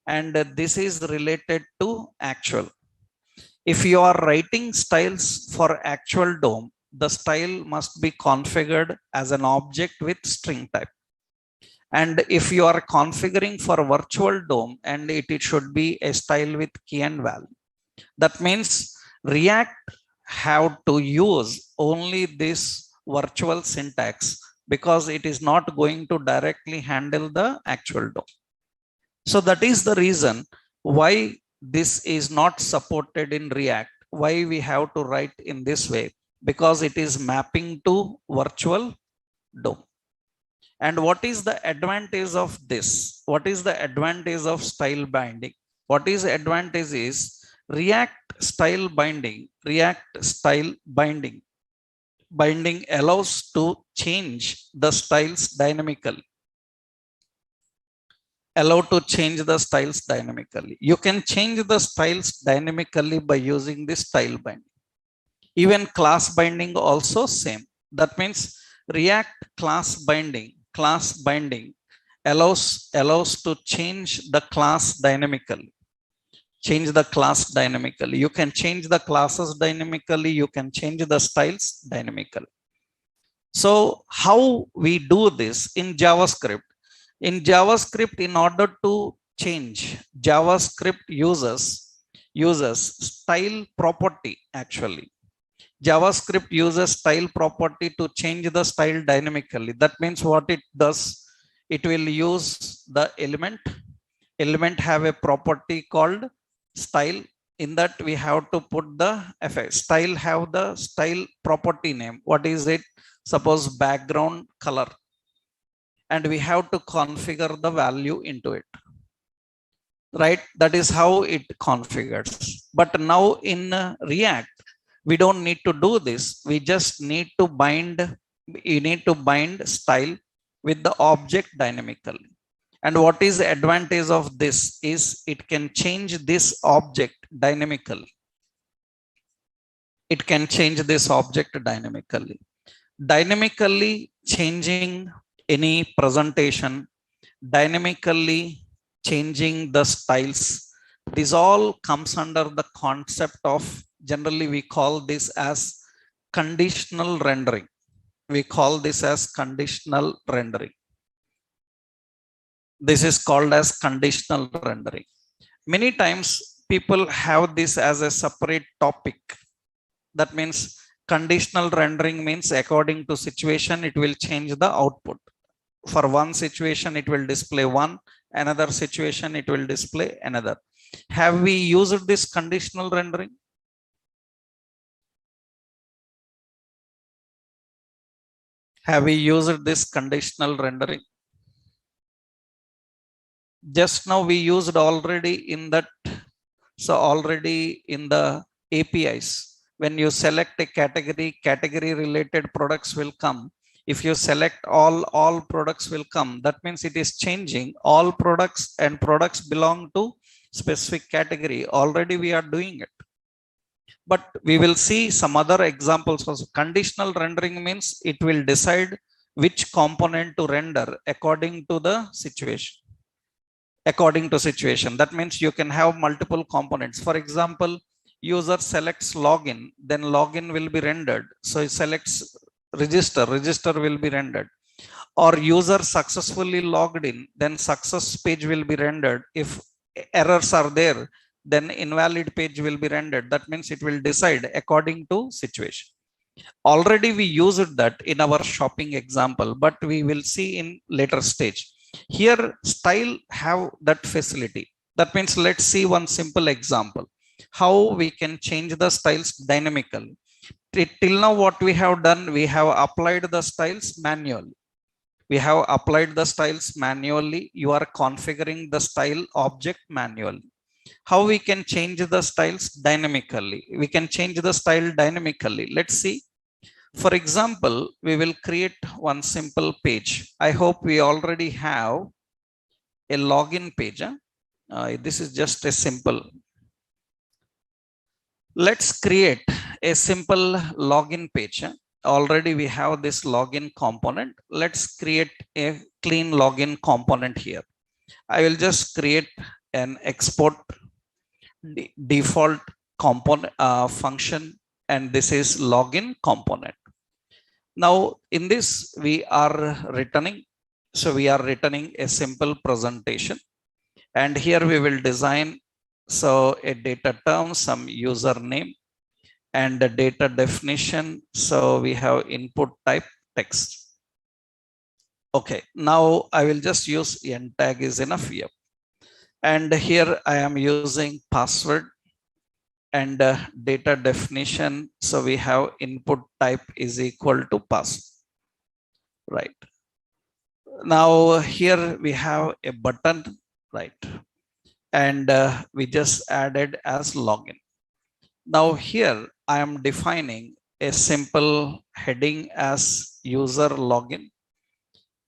and this is related to actual. If you are writing styles for actual DOM, the style must be configured as an object with string type. And if you are configuring for virtual DOM, and it should be a style with key and value. That means React have to use only this virtual syntax because it is not going to directly handle the actual DOM. So that is the reason why this is not supported in React. Why we have to write in this way? Because it is mapping to virtual DOM. And what is the advantage of this? What is the advantage of style binding? What is the advantage is React style binding. React style binding. Binding allows to change the styles dynamically. allow to change the styles dynamically. You can change the styles dynamically by using the style binding. Even class binding also same. That means React class binding allows to change the class dynamically. Change the class dynamically. You can change the classes dynamically. You can change the styles dynamically. So how we do this in JavaScript? In JavaScript, in order to change, JavaScript uses style property actually. JavaScript uses style property to change the style dynamically. That means what it does, it will use the element have a property called style. In that we have to put the effect. Style have the style property name. What is it? Suppose background color. And we have to configure the value into it. Right? That is how it configures. But now in React, we don't need to do this. We just need to bind, you need to bind style with the object dynamically. And what is the advantage of this is it can change this object dynamically. It can change this object dynamically. Dynamically changing any presentation, dynamically changing the styles. This all comes under the concept of, generally we call this as conditional rendering. We call this as conditional rendering. This is called as conditional rendering. Many times people have this as a separate topic. That means conditional rendering means according to situation, it will change the output. For one situation, it will display one, another situation, it will display another. Have we used this conditional rendering? Have we used this conditional rendering? Just now we used already in that. So already in the APIs, when you select a category related products will come. If you select all products will come. That means it is changing all products, and products belong to specific category. Already we are doing it. But we will see some other examples also. Conditional rendering means it will decide which component to render according to the situation. According to situation. That means you can have multiple components. For example, user selects login, then login will be rendered. So it selects register will be rendered. Or user successfully logged in, then success page will be rendered. If errors are there, then invalid page will be rendered. That means it will decide according to situation. Already we used that in our shopping example, but we will see in later stage. Here style have that facility. That means let's see one simple example. How we can change the styles dynamically. Till now what we have done, we have applied the styles manually. We have applied the styles manually. You are configuring the style object manually. How we can change the styles dynamically? We can change the style dynamically. Let's see. For example, we will create one simple page. I hope we already have a login page. This is just a simple. Let's create a simple login page. Already we have this login component. Let's create a clean login component here. I will just create an export default component function, and this is login component. Now in this we are returning. So we are returning a simple presentation, and here we will design so a data term, some username, and the data definition. So we have input type text. Okay, now I will just use end tag is enough here. And here I am using password and data definition. So we have input type is equal to password. Right. Now here we have a button, right? And we just added as login. Now here I am defining a simple heading as user login,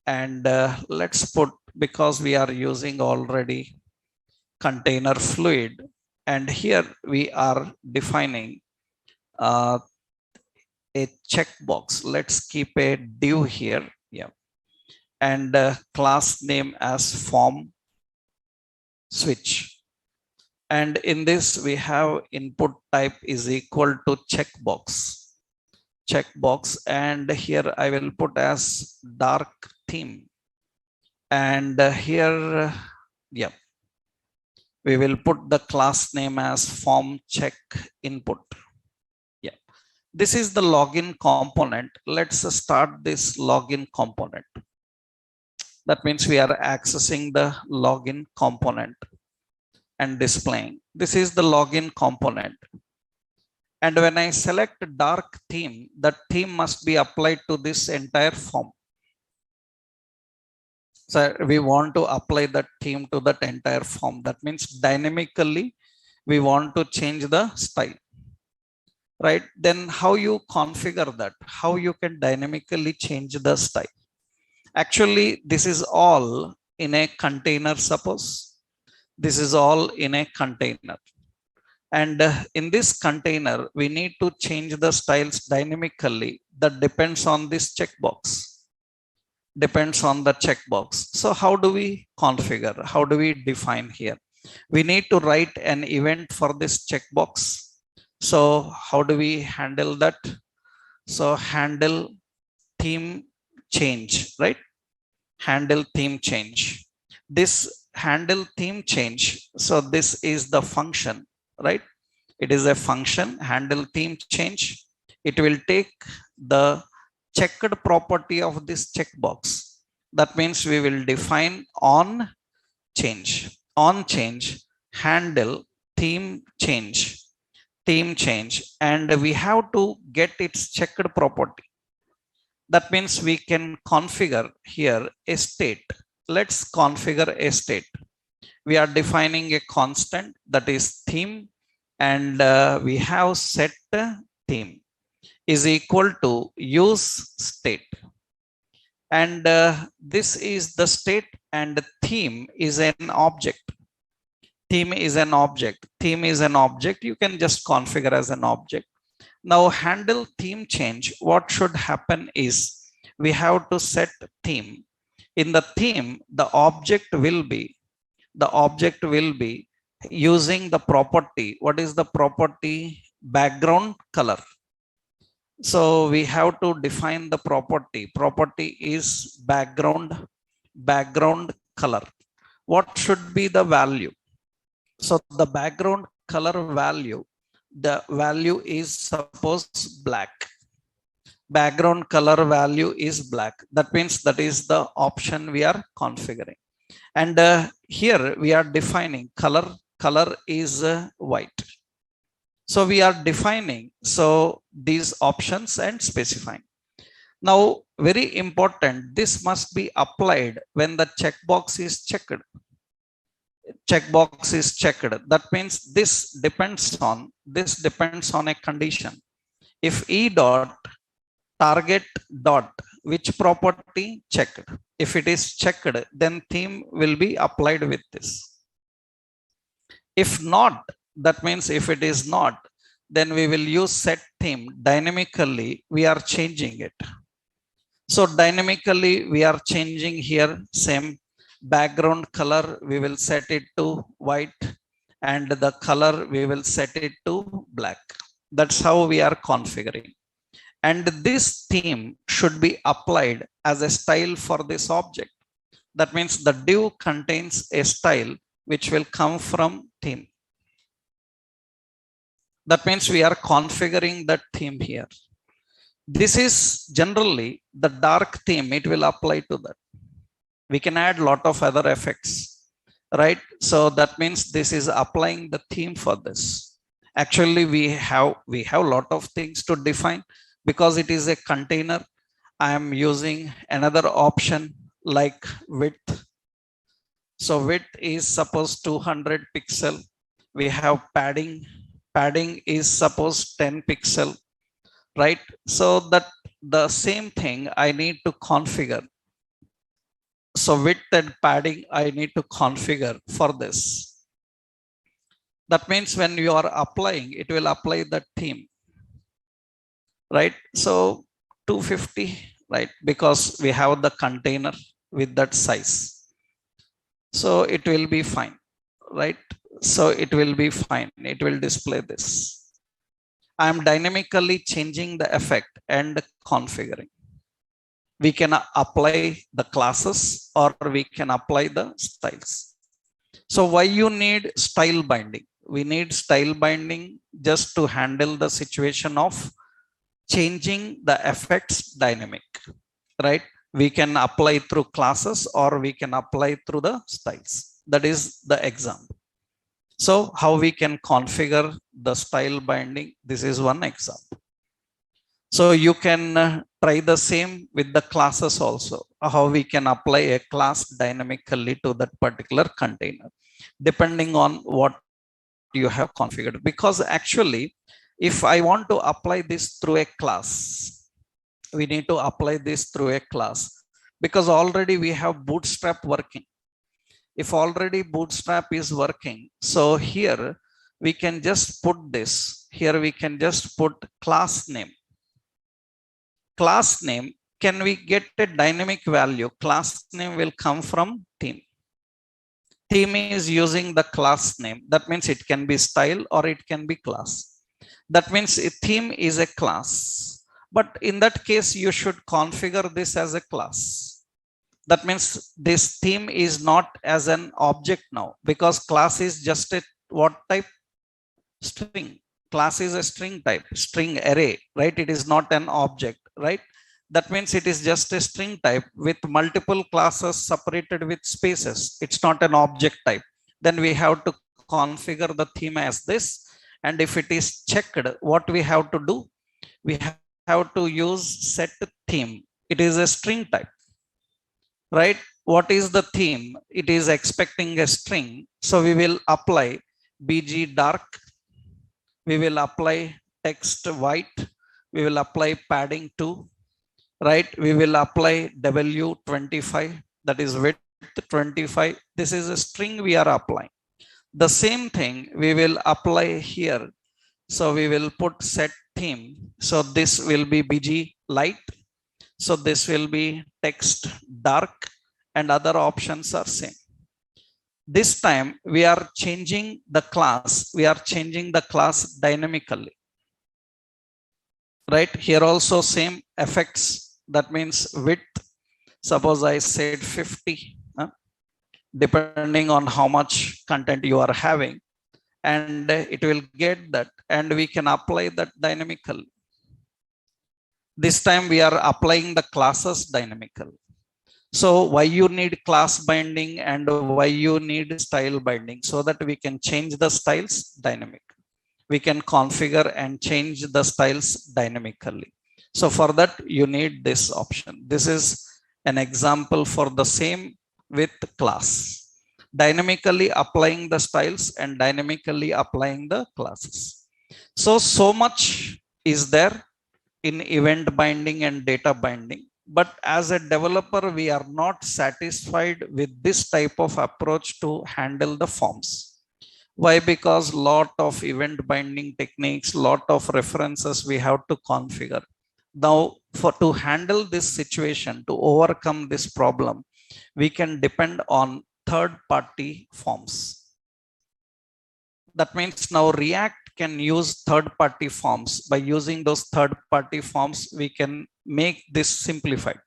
and let's put because we are using already container fluid, and here we are defining a checkbox. Let's keep a div here, yeah, and class name as form switch. And in this we have input type is equal to checkbox, and here I will put as dark theme, and here yeah, we will put the class name as form check input. Yeah, this is the login component. Let's start this login component. That means we are accessing the login component and displaying. This is the login component. And when I select dark theme, the theme must be applied to this entire form. So we want to apply that theme to that entire form. That means dynamically we want to change the style, right? Then how you configure that? How you can dynamically change the style? Actually, this is all in a container, suppose. This is all in a container. And in this container, we need to change the styles dynamically. That depends on this checkbox. Depends on the checkbox. So how do we configure? How do we define here? We need to write an event for this checkbox. So how do we handle that? So handle theme change, right? Handle theme change. This handle theme change. So this is the function, right? It is a function, handle theme change. It will take the checked property of this checkbox. That means we will define on change, handle theme change, and we have to get its checked property. That means we can configure here a state. Let's configure a state. We are defining a constant, that is theme, and we have set theme is equal to use state. And this is the state, and theme is an object. Theme is an object. Theme is an object. You can just configure as an object. Now handle theme change. What should happen is we have to set theme. In the theme, the object will be using the property. What is the property? Background color. So we have to define the property. Property is background color. What should be the value? So the background color value, the value is suppose black. Background color value is black. That means that is the option we are configuring. And here we are defining color. Color is white. So we are defining these options and specifying. Now, very important, this must be applied when the checkbox is checked. Checkbox is checked. That means this depends on a condition. If E dot target dot which property checked. If it is checked, then theme will be applied with this. If not, that means if it is not, then we will use set theme. Dynamically, we are changing it. So dynamically, we are changing here same background color. We will set it to white, and the color we will set it to black. That's how we are configuring. And this theme should be applied as a style for this object. That means the div contains a style which will come from theme. That means we are configuring that theme here. This is generally the dark theme. It will apply to that. We can add a lot of other effects, right? So that means this is applying the theme for this. Actually, we have a lot of things to define because it is a container. I am using another option like width. So width is suppose 200 pixel. We have padding. Padding is suppose 10 pixel, right? So that the same thing I need to configure. So width and padding, I need to configure for this. That means when you are applying, it will apply the theme, right? So 250, right? Because we have the container with that size. So it will be fine, right? So it will be fine. It will display this. I am dynamically changing the effect and configuring. We can apply the classes or we can apply the styles. So why you need style binding? We need style binding just to handle the situation of changing the effects dynamic, right? We can apply through classes or we can apply through the styles. That is the example. So how we can configure the style binding? This is one example. So you can try the same with the classes also, how we can apply a class dynamically to that particular container, depending on what you have configured. Because actually, if I want to apply this through a class, we need to apply this through a class because already we have Bootstrap working. If already Bootstrap is working, so here we can just put this. Here we can just put class name. Class name, can we get a dynamic value? Class name will come from theme. Theme is using the class name. That means it can be style or it can be class. That means a theme is a class. But in that case, you should configure this as a class. That means this theme is not as an object now because class is just a what type? String. Class is a string type, string array, right? It is not an object, right? That means it is just a string type with multiple classes separated with spaces. It's not an object type. Then we have to configure the theme as this. And if it is checked, what we have to do? We have to use set theme. It is a string type, right? What is the theme? It is expecting a string. So we will apply BG dark. We will apply text white. We will apply padding 2, right? We will apply W25, that is width 25. This is a string we are applying. The same thing we will apply here. So we will put set theme. So this will be BG light. So this will be text dark and other options are same. This time we are changing the class. We are changing the class dynamically. Right here also same effects. That means width. Suppose I said 50, depending on how much content you are having, and it will get that, and we can apply that dynamically. This time we are applying the classes dynamically. So why you need class binding and why you need style binding? So that we can change the styles dynamic. We can configure and change the styles dynamically. So for that, you need this option. This is an example for the same with class. Dynamically applying the styles and dynamically applying the classes. So much is there in event binding and data binding. But as a developer, we are not satisfied with this type of approach to handle the forms. Why? Because lot of event binding techniques, lot of references we have to configure. Now, to handle this situation, to overcome this problem, we can depend on third-party forms. That means now React can use third-party forms. By using those third-party forms, we can make this simplified.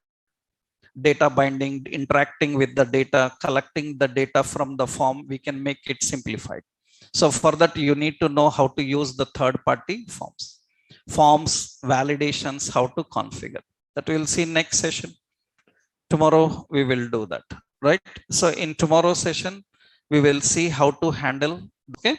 Data binding, interacting with the data, collecting the data from the form, we can make it simplified. So for that, you need to know how to use the third-party forms. Forms, validations, how to configure. That we'll see next session. Tomorrow, we will do that, right? So in tomorrow's session, we will see how to handle, okay?